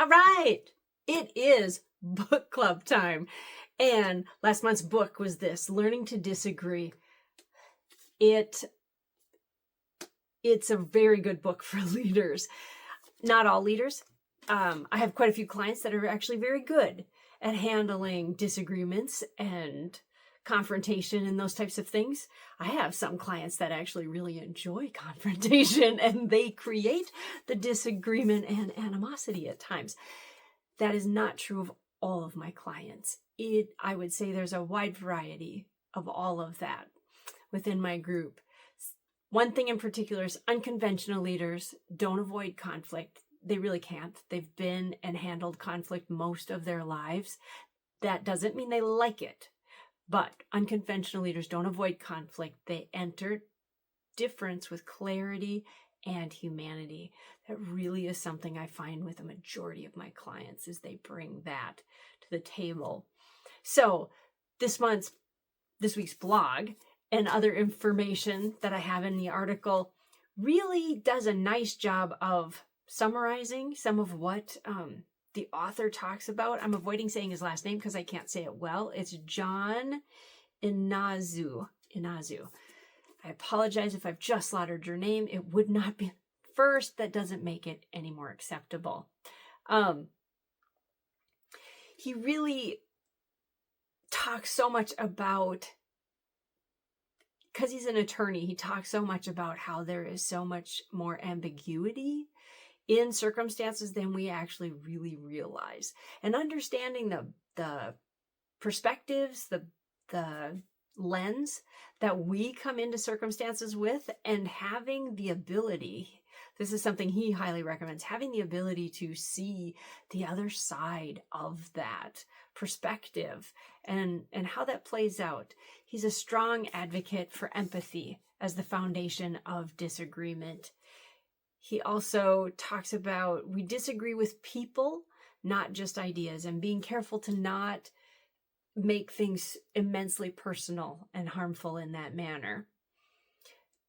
All right, it is book club time. And last month's book was this, Learning to Disagree. It's a very good book for leaders. Not all leaders. I have quite a few clients that are actually very good at handling disagreements and confrontation and those types of things. I have some clients that actually really enjoy confrontation and they create the disagreement and animosity at times. That is not true of all of my clients. I would say there's a wide variety of all of that within my group. One thing in particular is unconventional leaders don't avoid conflict. They really can't. They've been and handled conflict most of their lives. That doesn't mean they like it. But unconventional leaders don't avoid conflict. They enter difference with clarity and humanity. That really is something I find with a majority of my clients is they bring that to the table. So this week's blog and other information that I have in the article really does a nice job of summarizing some of what the author talks about. I'm avoiding saying his last name because I can't say it well. It's John Inazu. I apologize if I've just slaughtered your name. It would not be first. That doesn't make it any more acceptable. He really talks so much about, because he's an attorney, he talks so much about how there is so much more ambiguity in circumstances than we actually really realize. And understanding the perspectives, the lens that we come into circumstances with, and having the ability, this is something he highly recommends, having the ability to see the other side of that perspective and how that plays out. He's a strong advocate for empathy as the foundation of disagreement. He also talks about we disagree with people, not just ideas, and being careful to not make things immensely personal and harmful in that manner.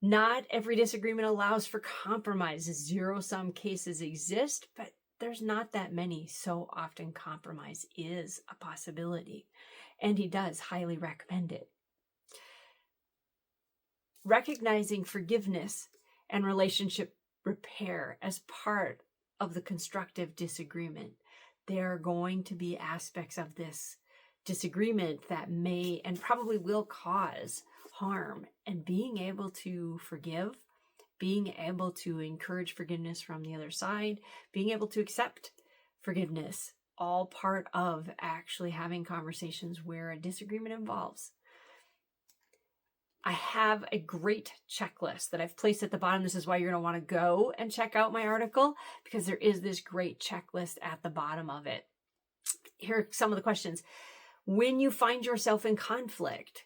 Not every disagreement allows for compromise. Zero-sum cases exist, but there's not that many. So often compromise is a possibility, and he does highly recommend it. Recognizing forgiveness and relationship repair as part of the constructive disagreement. There are going to be aspects of this disagreement that may and probably will cause harm, and being able to forgive, being able to encourage forgiveness from the other side, being able to accept forgiveness, all part of actually having conversations where a disagreement involves. I have a great checklist that I've placed at the bottom. This is why you're going to want to go and check out my article, because there is this great checklist at the bottom of it. Here are some of the questions. When you find yourself in conflict,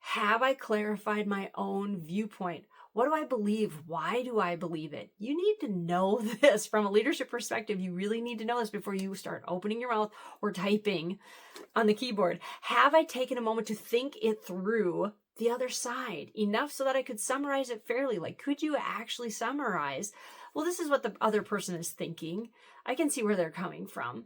have I clarified my own viewpoint? What do I believe? Why do I believe it? You need to know this from a leadership perspective. You really need to know this before you start opening your mouth or typing on the keyboard. Have I taken a moment to think it through the other side enough so that I could summarize it fairly? Like, could you actually summarize, well, this is what the other person is thinking. I can see where they're coming from.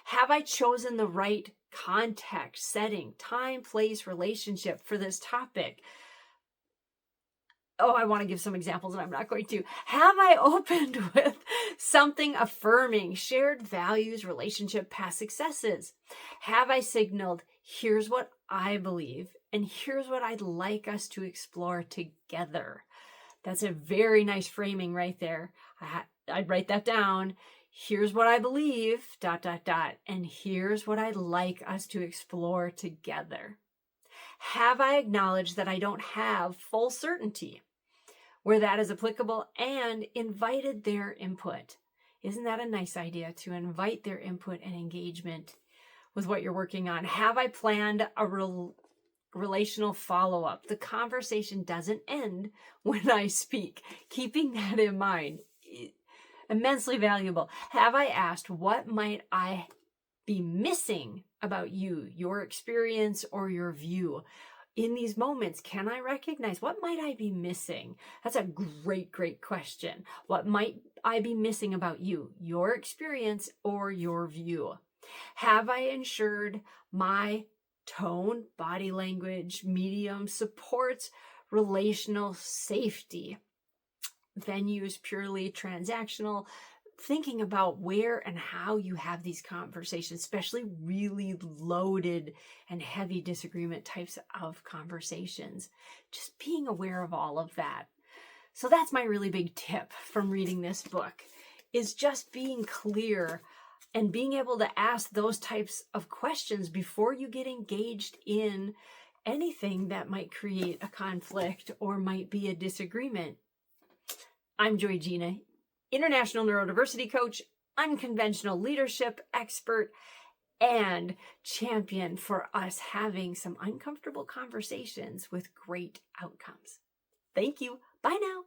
Have I chosen the right context, setting, time, place, relationship for this topic? Oh, I want to give some examples and I'm not going to. Have I opened with something affirming, shared values, relationship, past successes? Have I signaled, here's what I believe and here's what I'd like us to explore together? That's a very nice framing right there. I'd write that down. Here's what I believe, ... and here's what I'd like us to explore together. Have I acknowledged that I don't have full certainty where that is applicable and invited their input? Isn't that a nice idea, to invite their input and engagement with what you're working on? Have I planned a relational follow-up? The conversation doesn't end when I speak. Keeping that in mind, immensely valuable. Have I asked, what might I be missing about you, your experience, or your view? In these moments, can I recognize what might I be missing? That's a great question. What might I be missing about you, your experience, or your view? Have I ensured my tone, body language, medium supports relational safety? Venues purely transactional, thinking about where and how you have these conversations, especially really loaded and heavy disagreement types of conversations. Just being aware of all of that. So that's my really big tip from reading this book, is just being clear and being able to ask those types of questions before you get engaged in anything that might create a conflict or might be a disagreement. I'm JoyGenea, international neurodiversity coach, unconventional leadership expert, and champion for us having some uncomfortable conversations with great outcomes. Thank you. Bye now.